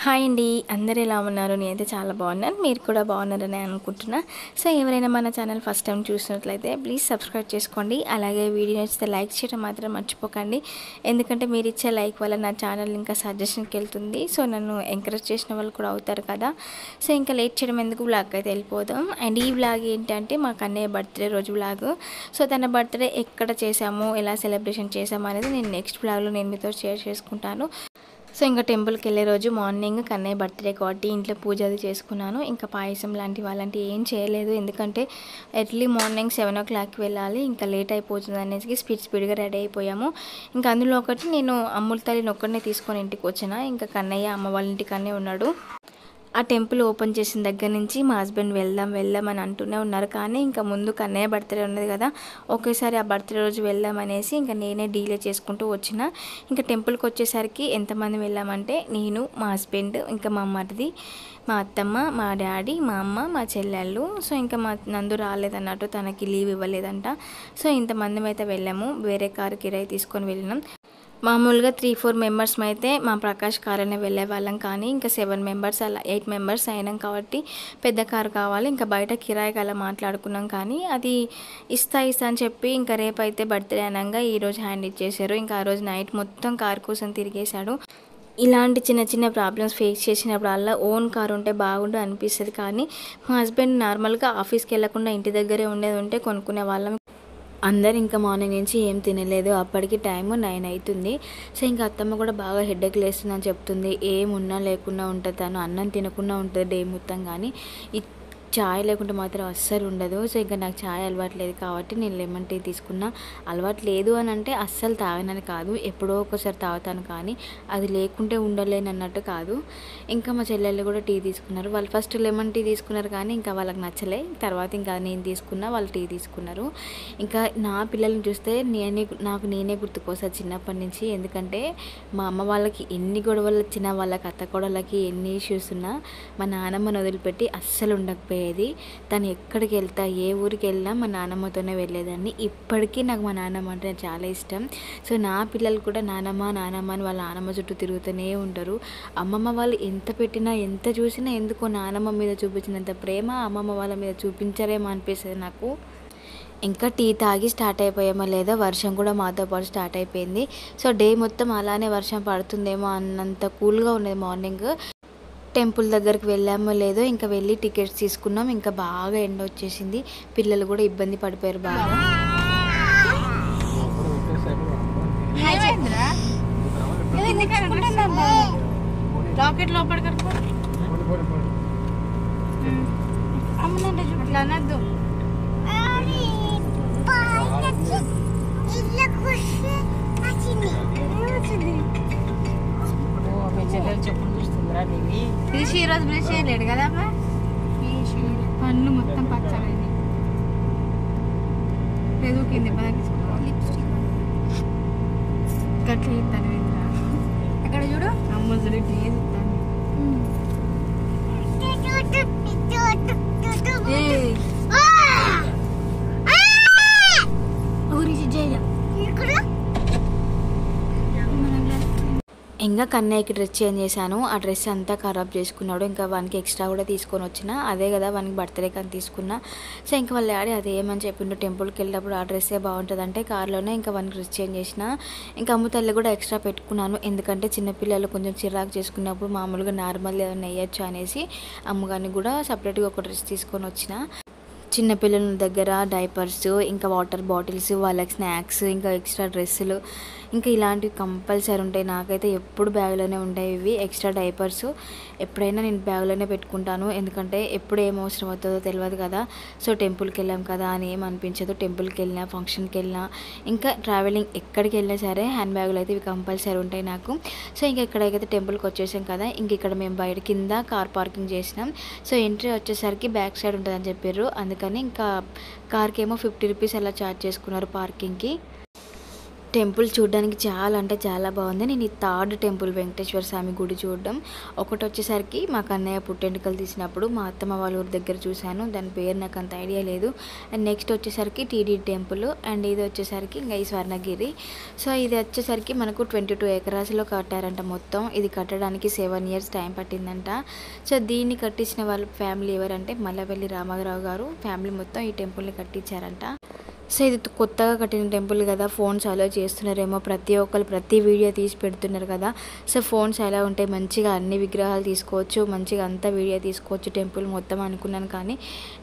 Hi అండి, అందరూ ఎలా ఉన్నారు? నేనైతే చాలా బాగున్నాను. మీరు కూడా బాగున్నారని అనుకుంటున్నా. సో ఎవరైనా మన ఛానల్ ఫస్ట్ టైం చూసినట్లయితే ప్లీజ్ సబ్స్క్రైబ్ చేసుకోండి. అలాగే వీడియో నచ్చితే లైక్ చేయడం మాత్రం మర్చిపోకండి. ఎందుకంటే మీరు ఇచ్చే లైక్ వల్ల నా ఛానల్ ఇంకా సజెషన్కి వెళ్తుంది. సో నన్ను ఎంకరేజ్ చేసిన వాళ్ళు కూడా అవుతారు కదా. సో ఇంకా లేట్ చేయడం ఎందుకు, వ్లాగ్ అయితే వెళ్ళిపోదాం. అండ్ ఈ వ్లాగ్ ఏంటంటే మా కన్నయ్య బర్త్డే రోజు వ్లాగ్. సో తన బర్త్డే ఎక్కడ చేసాము, ఎలా సెలబ్రేషన్ చేసాము అనేది నేను నెక్స్ట్ వ్లాగ్లో నేను మీతో షేర్ చేసుకుంటాను. సో ఇంకా టెంపుల్కి వెళ్ళే రోజు మార్నింగ్ కన్నయ్య బర్త్డే కాబట్టి ఇంట్లో పూజ అది చేసుకున్నాను. ఇంకా పాయసం లాంటివి అలాంటివి ఏం చేయలేదు, ఎందుకంటే ఎర్లీ మార్నింగ్ 7 o'clockకి వెళ్ళాలి. ఇంకా లేట్ అయిపోతుంది అనేసి స్పీడ్గా రెడీ అయిపోయాము. ఇంకా అందులో ఒకటి నేను అమ్ముల తల్లిని ఒక్కడనే తీసుకొని ఇంటికి వచ్చిన. ఇంకా కన్నయ్య అమ్మ వాళ్ళ ఇంటికనే ఉన్నాడు. ఆ టెంపుల్ ఓపెన్ చేసిన దగ్గర నుంచి మా హస్బెండ్ వెళ్దాం అని అంటూనే ఉన్నారు. కానీ ఇంకా ముందు కన్నయ్య బర్త్డే ఉన్నది కదా, ఒకేసారి ఆ బర్త్డే రోజు వెళ్దాం అనేసి ఇంకా నేనే డీలే చేసుకుంటూ వచ్చిన. ఇంకా టెంపుల్కి వచ్చేసరికి ఎంతమంది వెళ్ళామంటే నేను, మా హస్బెండ్, ఇంకా మా మరిది, మా అత్తమ్మ, మా డాడీ, మా అమ్మ, మా చెల్లెళ్ళు. సో ఇంకా మా నందు రాలేదన్నట్టు, తనకి లీవ్ ఇవ్వలేదంట. సో ఇంతమంది అయితే వెళ్ళాము. వేరే కారు కిరాయి తీసుకొని వెళ్ళినాం. మామూలుగా 3-4 మెంబర్స్ అయితే మా ప్రకాష్ కారునే వెళ్ళే వాళ్ళం. కానీ ఇంకా 7 మెంబర్స్ అలా 8 మెంబర్స్ అయినాం కాబట్టి పెద్ద కారు కావాలి. ఇంకా బయట కిరాయికి అలా మాట్లాడుకున్నాం. కానీ అది ఇస్తా అని చెప్పి ఇంకా రేపు అయితే బర్త్డే అనగా ఈరోజు హ్యాండ్ ఇచ్చేసారు. ఇంకా ఆ రోజు నైట్ మొత్తం కారు కోసం తిరిగేశాడు. ఇలాంటి చిన్న చిన్న ప్రాబ్లమ్స్ ఫేస్ చేసినప్పుడల్లా ఓన్ కారు ఉంటే బాగుండు అనిపిస్తుంది. కానీ మా హస్బెండ్ నార్మల్గా ఆఫీస్కి వెళ్ళకుండా ఇంటి దగ్గరే ఉండేది ఉంటే కొనుక్కునే వాళ్ళం. అందరు ఇంకా మార్నింగ్ నుంచి ఏం తినలేదు. అప్పటికి టైము 9 అవుతుంది. సో ఇంకా అత్తమ్మ కూడా బాగా హెడేక్ లేస్తుందని చెప్తుంది. ఏమున్నా లేకుండా ఉంటుంది, తను అన్నం తినకుండా ఉంటుంది డే మొత్తం. కానీ చాయ్ లేకుంటే మాత్రం అస్సలు ఉండదు. సో ఇంకా నాకు చాయ్ అలవాటు లేదు కాబట్టి నేను లెమన్ టీ తీసుకున్నా. అలవాటు లేదు అని అంటే అస్సలు తాగనని కాదు, ఎప్పుడో ఒకసారి తాగుతాను. కానీ అది లేకుంటే ఉండలేను అన్నట్టు కాదు. ఇంకా మా చెల్లెళ్ళు కూడా టీ తీసుకున్నారు. వాళ్ళు ఫస్ట్ లెమన్ టీ తీసుకున్నారు కానీ ఇంకా వాళ్ళకి నచ్చలే. తర్వాత ఇంకా నేను తీసుకున్నా, వాళ్ళు టీ తీసుకున్నారు. ఇంకా నా పిల్లల్ని చూస్తే నాకు నేనే గుర్తుకొస్తాను చిన్నప్పటి నుంచి. ఎందుకంటే మా అమ్మ వాళ్ళకి ఎన్ని గొడవలు వచ్చినా, వాళ్ళకి అత్త కోడళ్ళకి ఎన్ని ఇష్యూస్ ఉన్నా మా నాన్నమ్మని వదిలిపెట్టి అస్సలు ఉండకపోయేది. తను ఎక్కడికి వెళ్తా, ఏ ఊరికి వెళ్ళినా మా నాన్నమ్మతోనే వెళ్ళేదాన్ని. ఇప్పటికీ నాకు మా నాన్నమ్మ అంటే చాలా ఇష్టం. సో నా పిల్లలు కూడా నానమ్మ అని వాళ్ళ నానమ్మ చుట్టూ తిరుగుతూనే ఉంటారు. అమ్మమ్మ వాళ్ళు ఎంత పెట్టినా ఎంత చూసినా ఎందుకో నానమ్మ మీద చూపించినంత ప్రేమ అమ్మమ్మ వాళ్ళ మీద చూపించరేమో అనిపిస్తుంది నాకు. ఇంకా టీ తాగి స్టార్ట్ అయిపోయామో లేదో వర్షం కూడా మాతో పాటు స్టార్ట్ అయిపోయింది. సో డే మొత్తం అలానే వర్షం పడుతుందేమో అన్నంత కూల్గా ఉన్నది మార్నింగ్. టెంపుల్ దగ్గరికి వెళ్ళామో లేదో ఇంకా వెళ్ళి టికెట్స్ తీసుకున్నాం. ఇంకా బాగా ఎండ వచ్చేసింది, పిల్లలు కూడా ఇబ్బంది పడిపోయారు బాగా. రాకెట్ లోపల అట్లా అనద్దు. ఇది ఈ రోజు బ్రష్ చేయలేడు కదా అమ్మా. పళ్ళు మొత్తం పచ్చడి ఎదుగుకింది. లిప్స్టిక్ గట్ల ఇస్తాను. అక్కడ చూడు అమ్మ చూడు ఇంకా కన్నయ్యకి డ్రెస్ చేంజ్ చేశాను. ఆ డ్రెస్ అంతా ఖరాబ్ చేసుకున్నాడు. ఇంకా వానికి ఎక్స్ట్రా కూడా తీసుకొని వచ్చిన. అదే కదా వానికి బర్త్డే కానీ తీసుకున్నా. సో ఇంకా వాళ్ళ డాడీ అదేమని చెప్పిండు, టెంపుల్కి వెళ్ళినప్పుడు ఆ డ్రెస్సే బాగుంటుంది అంటే కార్లోనే ఇంకా వానికి డ్రెస్ చేంజ్ చేసిన. ఇంకా అమ్మ తల్లి కూడా ఎక్స్ట్రా పెట్టుకున్నాను. ఎందుకంటే చిన్నపిల్లలు కొంచెం చిరాకు చేసుకున్నప్పుడు మామూలుగా నార్మల్ ఏదైనా వేయచ్చు అనేసి అమ్మగారిని కూడా సపరేట్గా ఒక డ్రెస్ తీసుకొని వచ్చిన. చిన్నపిల్లల దగ్గర డైపర్స్, ఇంకా వాటర్ బాటిల్స్, వాళ్ళకి స్నాక్స్, ఇంకా ఎక్స్ట్రా డ్రెస్సులు, ఇంకా ఇలాంటివి కంపల్సరీ ఉంటాయి. నాకైతే ఎప్పుడు బ్యాగ్లోనే ఉంటాయి ఇవి. ఎక్స్ట్రా డైపర్స్ ఎప్పుడైనా నేను బ్యాగ్లోనే పెట్టుకుంటాను, ఎందుకంటే ఎప్పుడు ఏం అవసరం అవుతుందో తెలియదు కదా. సో టెంపుల్కి వెళ్ళాం కదా అని ఏం అనిపించదు. టెంపుల్కి వెళ్ళినా, ఫంక్షన్కి వెళ్ళినా, ఇంకా ట్రావెలింగ్ ఎక్కడికి వెళ్ళినా సరే హ్యాండ్ బ్యాగులు అయితే ఇవి కంపల్సరీ ఉంటాయి నాకు. సో ఇంకా ఇక్కడికైతే టెంపుల్కి వచ్చేసాం కదా. ఇంక ఇక్కడ మేము బయట కింద కార్ పార్కింగ్ చేసినాం. సో ఎంట్రీ వచ్చేసరికి బ్యాక్ సైడ్ ఉంటుందని చెప్పారు. అందుకని ఇంకా కార్కి ఏమో 50 రూపీస్ అలా ఛార్జ్ చేసుకున్నారు పార్కింగ్కి. టెంపుల్ చూడడానికి చాలా అంటే చాలా బాగుంది. నేను ఈ థర్డ్ టెంపుల్ వెంకటేశ్వర స్వామి గుడి చూడడం. ఒకటి వచ్చేసరికి మా కన్నయ్య పుట్టెంటుకలు తీసినప్పుడు మా అత్తమ్మ వాళ్ళ ఊరి దగ్గర చూశాను. దాని పేరు నాకు అంత ఐడియా లేదు. అండ్ నెక్స్ట్ వచ్చేసరికి టీడీ టెంపుల్. అండ్ ఇది వచ్చేసరికి ఇంకా ఈ స్వర్ణగిరి. సో ఇది వచ్చేసరికి మనకు 22 ఎకరాస్లో కట్టారంట మొత్తం. ఇది కట్టడానికి 7 years టైం పట్టిందంట. సో దీన్ని కట్టించిన వాళ్ళ ఫ్యామిలీ ఎవరంటే మల్లవెల్లి రామారావు గారు ఫ్యామిలీ మొత్తం ఈ టెంపుల్ని కట్టించారంట. సో ఇది కొత్తగా కట్టిన టెంపుల్ కదా, ఫోన్స్ అలో చేస్తున్నారేమో, ప్రతి ఒక్కరు ప్రతి వీడియో తీసి పెడుతున్నారు కదా. సో ఫోన్స్ ఎలా ఉంటాయి, మంచిగా అన్ని విగ్రహాలు తీసుకోవచ్చు, మంచిగా అంతా వీడియో తీసుకోవచ్చు టెంపుల్ మొత్తం అనుకున్నాను. కానీ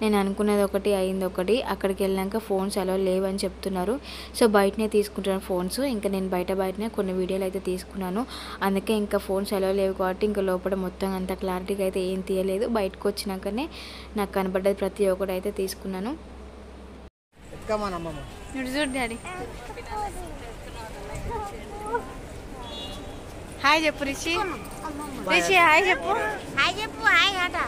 నేను అనుకున్నది ఒకటి అయింది ఒకటి. అక్కడికి వెళ్ళాక ఫోన్స్ అలా లేవని చెప్తున్నారు. సో బయటనే తీసుకుంటున్నాను ఫోన్స్. ఇంకా నేను బయటనే కొన్ని వీడియోలు అయితే తీసుకున్నాను. అందుకే ఇంకా ఫోన్స్ అలా లేవు కాబట్టి ఇంకా లోపల మొత్తం అంత క్లారిటీగా అయితే ఏం తీయలేదు. బయటకు వచ్చినాకనే నాకు కనబడ్డది ప్రతి ఒక్కటి అయితే తీసుకున్నాను. చూడు డాడీ. హాయ్ చెప్పు రిషి. రిషి హాయ్ చెప్పు. హాయ్ చెప్పు. హాయ్ ఆట.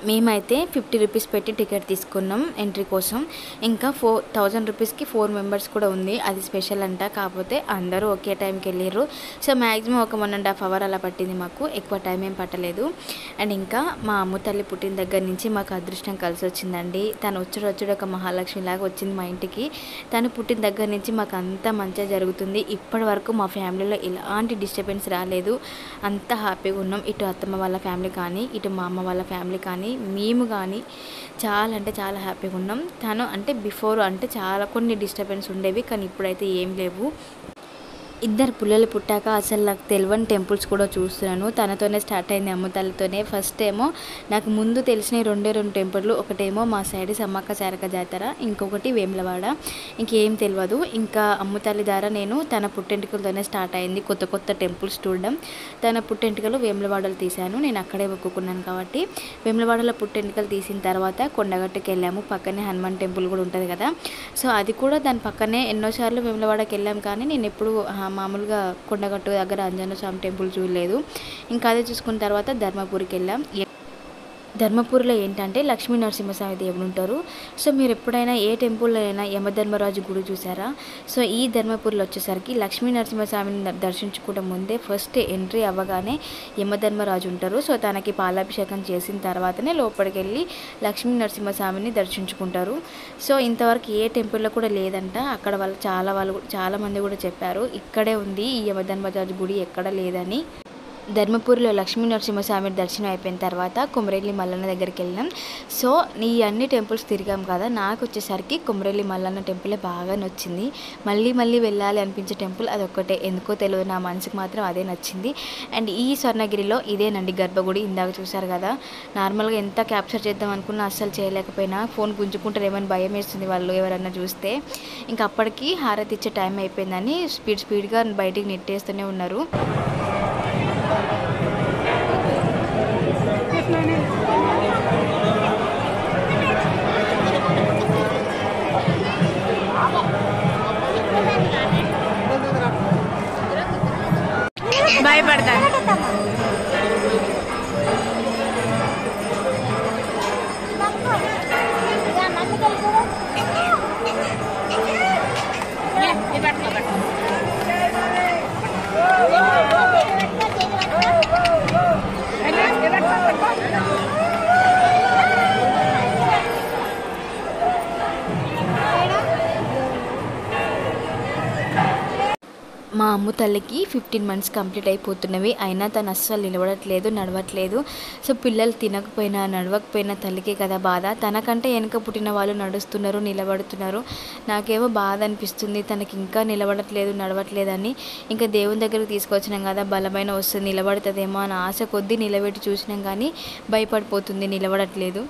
మేమైతే 50 రూపీస్ పెట్టి టికెట్ తీసుకున్నాం ఎంట్రీ కోసం. ఇంకా 1000 రూపీస్కి 4 మెంబర్స్ కూడా ఉంది. అది స్పెషల్ అంట. కాకపోతే అందరూ ఒకే టైంకి వెళ్ళారు. సో మ్యాక్సిమం ఒక 1.5 hours అలా పట్టింది మాకు, ఎక్కువ టైం ఏం పట్టలేదు. అండ్ ఇంకా మా అమ్మ తల్లి పుట్టిన దగ్గర నుంచి మాకు అదృష్టం కలిసి వచ్చిందండి. తను వచ్చుడు ఒక మహాలక్ష్మి లాగా వచ్చింది మా ఇంటికి. తను పుట్టిన దగ్గర నుంచి మాకు అంతా మంచిగా జరుగుతుంది. ఇప్పటి వరకు మా ఫ్యామిలీలో ఎలాంటి డిస్టర్బెన్స్ రాలేదు. అంతా హ్యాపీగా ఉన్నాం. ఇటు అత్తమ్మ వాళ్ళ ఫ్యామిలీ కానీ, ఇటు మా అమ్మ వాళ్ళ ఫ్యామిలీ కానీ, మేము కానీ చాలా అంటే చాలా హ్యాపీగా ఉన్నాం. తను అంటే బిఫోర్ అంటే చాలా కొన్ని డిస్టర్బెన్స్ ఉండేవి, కానీ ఇప్పుడైతే ఏం లేవు. ఇద్దరు పిల్లలు పుట్టాక అసలు నాకు తెలియని టెంపుల్స్ కూడా చూస్తున్నాను. తనతోనే స్టార్ట్ అయింది, అమ్మ తల్లితోనే. ఫస్ట్ ఏమో నాకు ముందు తెలిసిన 2 టెంపుల్. ఒకటేమో మా సైడ్ సమ్మక్క సారక్క జాతర, ఇంకొకటి వేములవాడ. ఇంకేం తెలియదు. ఇంకా అమ్మ తల్లి ద్వారా నేను తన పుట్టెంటుకలతోనే స్టార్ట్ అయింది కొత్త టెంపుల్స్ చూడడం. తన పుట్టెంటుకలు వేములవాడలు తీశాను. నేను అక్కడే మొక్కుకున్నాను కాబట్టి వేములవాడలో పుట్టెంటుకలు తీసిన తర్వాత కొండగట్టుకు వెళ్ళాము. పక్కనే హనుమాన్ టెంపుల్ కూడా ఉంటుంది కదా. సో అది కూడా దాని పక్కనే. ఎన్నోసార్లు వేములవాడకి వెళ్ళాం కానీ నేను ఎప్పుడు మామూలుగా కొండగట్టు దగ్గర ఆంజనేయ స్వామి టెంపుల్ చూడలేదు. ఇంకా అదే చూసుకున్న తర్వాత ధర్మపురికి వెళ్ళాం. ధర్మపురిలో ఏంటంటే లక్ష్మీ నరసింహస్వామి దేవుడు ఉంటారు. సో మీరు ఎప్పుడైనా ఏ టెంపుల్లో అయినా యమధర్మరాజు గుడి చూసారా? సో ఈ ధర్మపురిలో వచ్చేసరికి లక్ష్మీ నరసింహస్వామిని దర్శించుకుంటే ముందే ఫస్ట్ ఎంట్రీ అవ్వగానే యమధర్మరాజు ఉంటారు. సో తనకి పాలాభిషేకం చేసిన తర్వాతనే లోపలికి వెళ్ళి లక్ష్మీ నరసింహస్వామిని దర్శించుకుంటారు. సో ఇంతవరకు ఏ టెంపుల్లో కూడా లేదంట. అక్కడ చాలా మంది కూడా చెప్పారు ఇక్కడే ఉంది ఈ యమధర్మరాజు గుడి, ఎక్కడ లేదని. ధర్మపురిలో లక్ష్మీ నరసింహస్వామి దర్శనం అయిపోయిన తర్వాత కొమరెల్లి మల్లన్న దగ్గరికి వెళ్ళాం. సో ఈ అన్ని టెంపుల్స్ తిరిగాం కదా, నాకు వచ్చేసరికి కొమరెల్లి మల్లన్న టెంపులే బాగా నచ్చింది. మళ్ళీ వెళ్ళాలి అనిపించే టెంపుల్ అదొక్కటే. ఎందుకో తెలియదు, నా మనసుకు మాత్రం అదే నచ్చింది. అండ్ ఈ స్వర్ణగిరిలో ఇదేనండి గర్భగుడి. ఇందాక చూసారు కదా, నార్మల్గా ఎంత క్యాప్చర్ చేద్దాం అనుకున్నా అస్సలు చేయలేకపోయినా. ఫోన్ గుంజుకుంటారు ఏమైనా భయం వేస్తుంది వాళ్ళు ఎవరన్నా చూస్తే. ఇంకా అప్పటికి హారతి ఇచ్చే టైం అయిపోయిందని స్పీడ్గా బయటికి నెట్టేస్తూనే ఉన్నారు. భయపడతాను. మా అమ్మ తల్లికి 15 months కంప్లీట్ అయిపోతున్నవి. అయినా తను అస్సలు నిలబడట్లేదు, నడవట్లేదు. సో పిల్లలు తినకపోయినా నడవకపోయినా తల్లికే కదా బాధ. తనకంటే వెనక పుట్టిన వాళ్ళు నడుస్తున్నారు, నిలబడుతున్నారు. నాకేమో బాధ అనిపిస్తుంది తనకి ఇంకా నిలబడట్లేదు, నడవట్లేదని. ఇంకా దేవుని దగ్గరకు తీసుకొచ్చినాం కదా, బలమైన వస్తుంది, నిలబడుతుందేమో అని ఆశ కొద్దీ నిలబెట్టి చూసినాం కానీ భయపడిపోతుంది, నిలబడట్లేదు.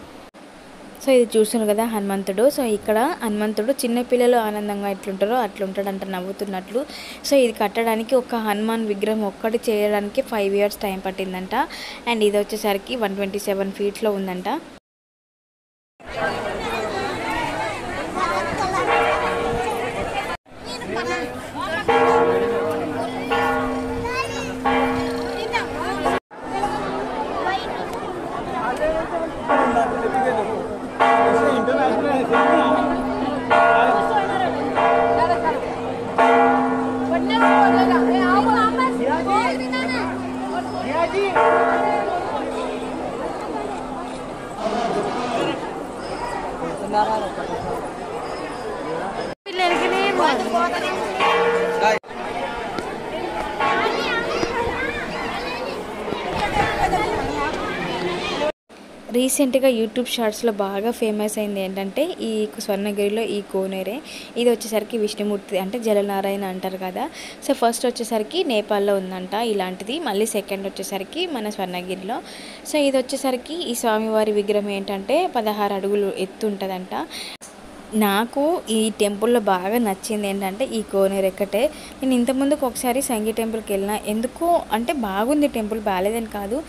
సో ఇది చూస్తున్నారు కదా హనుమంతుడు. సో ఇక్కడ హనుమంతుడు చిన్నపిల్లలు ఆనందంగా ఎట్లుంటారో అట్లుంటాడంట, నవ్వుతున్నట్లు. సో ఇది కట్టడానికి ఒక హనుమాన్ విగ్రహం ఒక్కటి చేయడానికి 5 years టైం పట్టిందంట. అండ్ ఇది వచ్చేసరికి 127 feet ఉందంట. రీసెంట్గా యూట్యూబ్ షార్ట్స్లో బాగా ఫేమస్ అయింది ఏంటంటే ఈ స్వర్ణగిరిలో ఈ కోనేరే. ఇది వచ్చేసరికి విష్ణుమూర్తి అంటే జలనారాయణ అంటారు కదా. సో ఫస్ట్ వచ్చేసరికి నేపాల్లో ఉందంట ఇలాంటిది, మళ్ళీ సెకండ్ వచ్చేసరికి మన స్వర్ణగిరిలో. సో ఇది వచ్చేసరికి ఈ స్వామివారి విగ్రహం ఏంటంటే 16 అడుగులు ఎత్తు ఉంటుందంట. నాకు ఈ టెంపుల్లో బాగా నచ్చింది ఏంటంటే ఈ కోనేరు ఎక్కటే. నేను ఇంతకుముందుకు ఒకసారి సంగీ టెంపుల్కి వెళ్ళిన, ఎందుకో అంటే బాగుంది టెంపుల్, బాగాలేదని కాదు,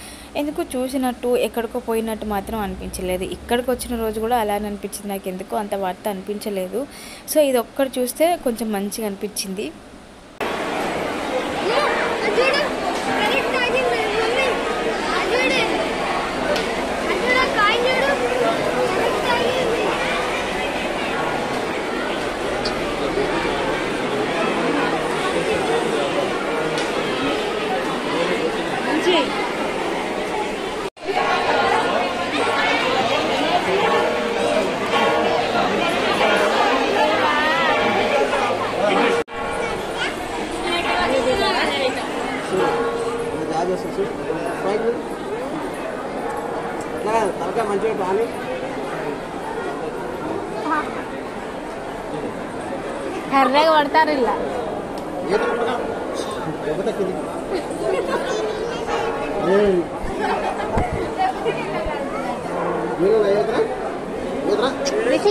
ఎందుకో చూసినట్టు ఎక్కడికో పోయినట్టు మాత్రం అనిపించలేదు. ఇక్కడికి వచ్చిన రోజు కూడా అలానే అనిపించింది, నాకు ఎందుకో అంత వార్త అనిపించలేదు. సో ఇది ఒక్కటి చూస్తే కొంచెం మంచిగా అనిపించింది. కర్రగా పడతారు ఇలా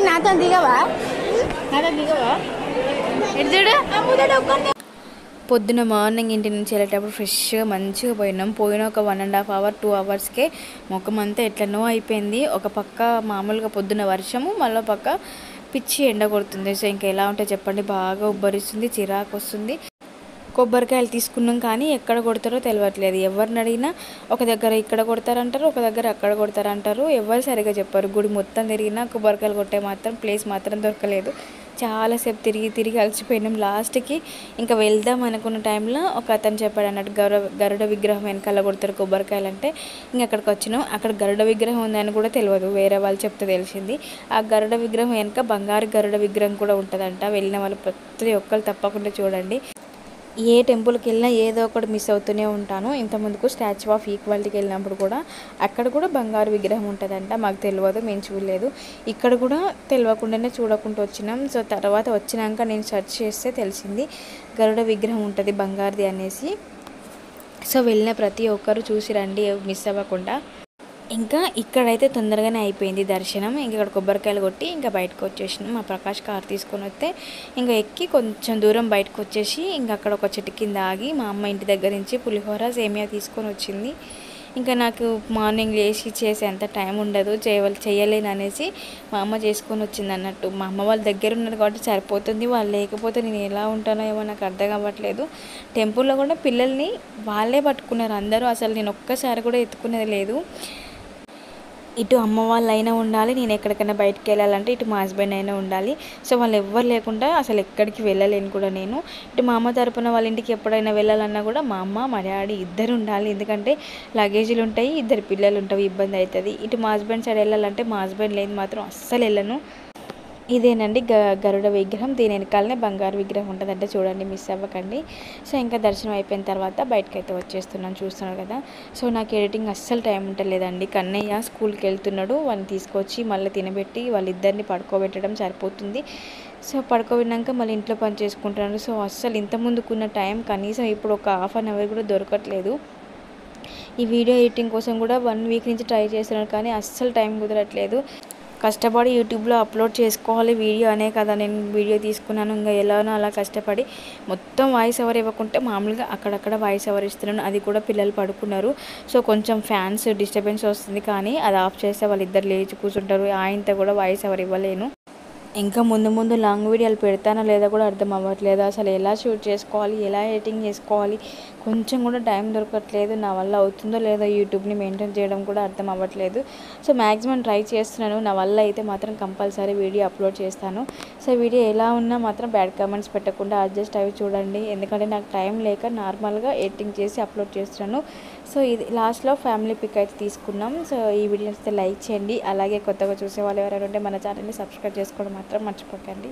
నాతో దిగవా పొద్దున మార్నింగ్ ఇంటి నుంచి వెళ్ళేటప్పుడు ఫ్రెష్గా మంచిగా పోయిన ఒక 1.5 hour 2 hours ముఖం అంతా ఎట్లనో అయిపోయింది. ఒక పక్క మామూలుగా పొద్దున వర్షము, మళ్ళీ పక్క పిచ్చి ఎండ కొడుతుంది. సో ఇంకా ఎలా ఉంటే చెప్పండి, బాగా ఉబ్బరిస్తుంది, చిరాకు వస్తుంది. కొబ్బరికాయలు తీసుకున్నాం కానీ ఎక్కడ కొడతారో తెలియట్లేదు. ఎవరిని అడిగినా ఒక దగ్గర ఇక్కడ కొడతారంటారు, ఒక దగ్గర అక్కడ కొడతారంటారు, ఎవరు సరిగా చెప్పారు. గుడి మొత్తం తిరిగినా కొబ్బరికాయలు కొట్టే మాత్రం ప్లేస్ మాత్రం దొరకలేదు. చాలాసేపు తిరిగి అలసిపోయినాం. లాస్ట్కి ఇంకా వెళ్దాం అనుకున్న టైంలో ఒక అతను చెప్పాడు అన్నట్టు, గరుడ విగ్రహం వెనకాల కొడతారు కొబ్బరికాయలు అంటే. ఇంక అక్కడికి వచ్చినాం. అక్కడ గరుడ విగ్రహం ఉందని కూడా తెలియదు, వేరే వాళ్ళు చెప్తే తెలిసింది. ఆ గరుడ విగ్రహం వెనక బంగారు గరుడ విగ్రహం కూడా ఉంటుందంట. వెళ్ళిన వాళ్ళు ప్రతి ఒక్కరు తప్పకుండా చూడండి. ఏ టెంపుల్కి వెళ్ళినా ఏదో ఒకటి మిస్ అవుతూనే ఉంటాను. ఇంతకుముందుకు స్టాచ్యూ ఆఫ్ ఈక్వాలిటీకి వెళ్ళినప్పుడు కూడా అక్కడ కూడా బంగారు విగ్రహం ఉంటుందంట. మాకు తెలియదు, మేము చూడలేదు. ఇక్కడ కూడా తెలియకుండానే చూడకుండా వచ్చినాం. సో తర్వాత వచ్చినాక నేను సెర్చ్ చేస్తే తెలిసింది గరుడ విగ్రహం ఉంటుంది బంగారుది అనేసి. సో వెళ్ళిన ప్రతి ఒక్కరు చూసి రండి, మిస్ అవ్వకుండా. ఇంకా ఇక్కడైతే తొందరగానే అయిపోయింది దర్శనం. ఇంక ఇక్కడ కొబ్బరికాయలు కొట్టి ఇంకా బయటకు వచ్చేసినాం. మా ప్రకాష్ కార్ తీసుకొని వస్తే ఇంకా ఎక్కి కొంచెం దూరం బయటకు వచ్చేసి ఇంకా అక్కడ ఒక చెట్టు కింద ఆగి మా అమ్మ ఇంటి దగ్గర నుంచి పులిహోర సేమియా తీసుకొని వచ్చింది. ఇంకా నాకు మార్నింగ్ లేచి చేసేంత టైం ఉండదు, చేయలేను అనేసి మా అమ్మ చేసుకొని వచ్చింది అన్నట్టు. మా అమ్మ వాళ్ళ దగ్గర ఉన్నారు కాబట్టి సరిపోతుంది, వాళ్ళు లేకపోతే నేను ఎలా ఉంటానో ఏమో నాకు అర్థం కావట్లేదు. టెంపుల్లో కూడా పిల్లల్ని వాళ్ళే పట్టుకున్నారు అందరూ, అసలు నేను ఒక్కసారి కూడా ఎత్తుకునేది లేదు. ఇటు అమ్మ వాళ్ళు అయినా ఉండాలి, నేను ఎక్కడికైనా బయటకు వెళ్ళాలంటే ఇటు మా హస్బెండ్ అయినా ఉండాలి. సో వాళ్ళు ఎవ్వరు లేకుండా అసలు ఎక్కడికి వెళ్ళలేను కూడా నేను. ఇటు మా అమ్మ తరపున వాళ్ళ ఇంటికి ఎప్పుడైనా వెళ్ళాలన్నా కూడా మా అమ్మ మా డాడీ ఇద్దరు ఉండాలి, ఎందుకంటే లగేజీలు ఉంటాయి, 2 పిల్లలు ఉంటాయి, ఇబ్బంది అవుతుంది. ఇటు మా హస్బెండ్ సైడ్ వెళ్ళాలంటే మా హస్బెండ్ లేని మాత్రం అస్సలు వెళ్ళను. ఇదేనండి గరుడ విగ్రహం, దీని వెనకాలనే బంగారు విగ్రహం ఉంటుందంటే చూడండి, మిస్ అవ్వకండి. సో ఇంకా దర్శనం అయిపోయిన తర్వాత బయటకైతే వచ్చేస్తున్నాను, చూస్తున్నాను కదా. సో నాకు ఎడిటింగ్ అస్సలు టైం ఉంటలేదండి. కన్నయ్య స్కూల్కి వెళ్తున్నాడు, వాడిని తీసుకొచ్చి మళ్ళీ తినబెట్టి వాళ్ళిద్దరిని పడుకోబెట్టడం సరిపోతుంది. సో పడుకోబెట్టినాక మళ్ళీ ఇంట్లో పని చేసుకుంటున్నాను. సో అస్సలు ఇంత ముందుకున్న టైం కనీసం ఇప్పుడు ఒక ½ an hour కూడా దొరకట్లేదు. ఈ వీడియో ఎడిటింగ్ కోసం కూడా 1 week నుంచి ట్రై చేస్తున్నాను కానీ అస్సలు టైం కుదరట్లేదు. కష్టపడి యూట్యూబ్లో అప్లోడ్ చేసుకోవాలి వీడియో అనే కదా నేను వీడియో తీసుకున్నాను. ఇంకా ఎలానో అలా కష్టపడి మొత్తం వాయిస్ ఓవర్ ఇవ్వకుంటే మామూలుగా అక్కడక్కడ వాయిస్ ఓవర్ ఇస్తున్నాను. అది కూడా పిల్లలు పడుకున్నారు. సో కొంచెం ఫ్యాన్స్ డిస్టర్బెన్స్ వస్తుంది, కానీ అది ఆఫ్ చేస్తే వాళ్ళిద్దరు లేచి కూర్చుంటారు. ఆయనతో కూడా వాయిస్ ఓవర్ ఇవ్వలేను. ఇంకా ముందు ముందు లాంగ్ వీడియోలు పెడతానో లేదో కూడా అర్థం అవ్వట్లేదు. అసలు ఎలా షూట్ చేసుకోవాలి, ఎలా ఎడిటింగ్ చేసుకోవాలి, కొంచెం కూడా టైం దొరకట్లేదు. నా వల్ల అవుతుందో లేదో యూట్యూబ్ని మెయింటైన్ చేయడం కూడా అర్థం అవ్వట్లేదు. సో మ్యాక్సిమం ట్రై చేస్తున్నాను. నా వల్ల అయితే మాత్రం కంపల్సరీ వీడియో అప్లోడ్ చేస్తాను. సో వీడియో ఎలా ఉన్నా మాత్రం బ్యాడ్ కామెంట్స్ పెట్టకుండా అడ్జస్ట్ అవి చూడండి. ఎందుకంటే నాకు టైం లేక నార్మల్గా ఎడిటింగ్ చేసి అప్లోడ్ చేస్తున్నాను. సో ఇది లాస్ట్లో ఫ్యామిలీ పిక్ అయితే తీసుకున్నాం. సో ఈ వీడియో నచ్చితే లైక్ చేయండి. అలాగే కొత్తగా చూసే వాళ్ళు ఎవరైనా ఉంటే మన ఛానల్ని సబ్స్క్రైబ్ చేసుకోవడం మాత్రం మర్చిపోకండి.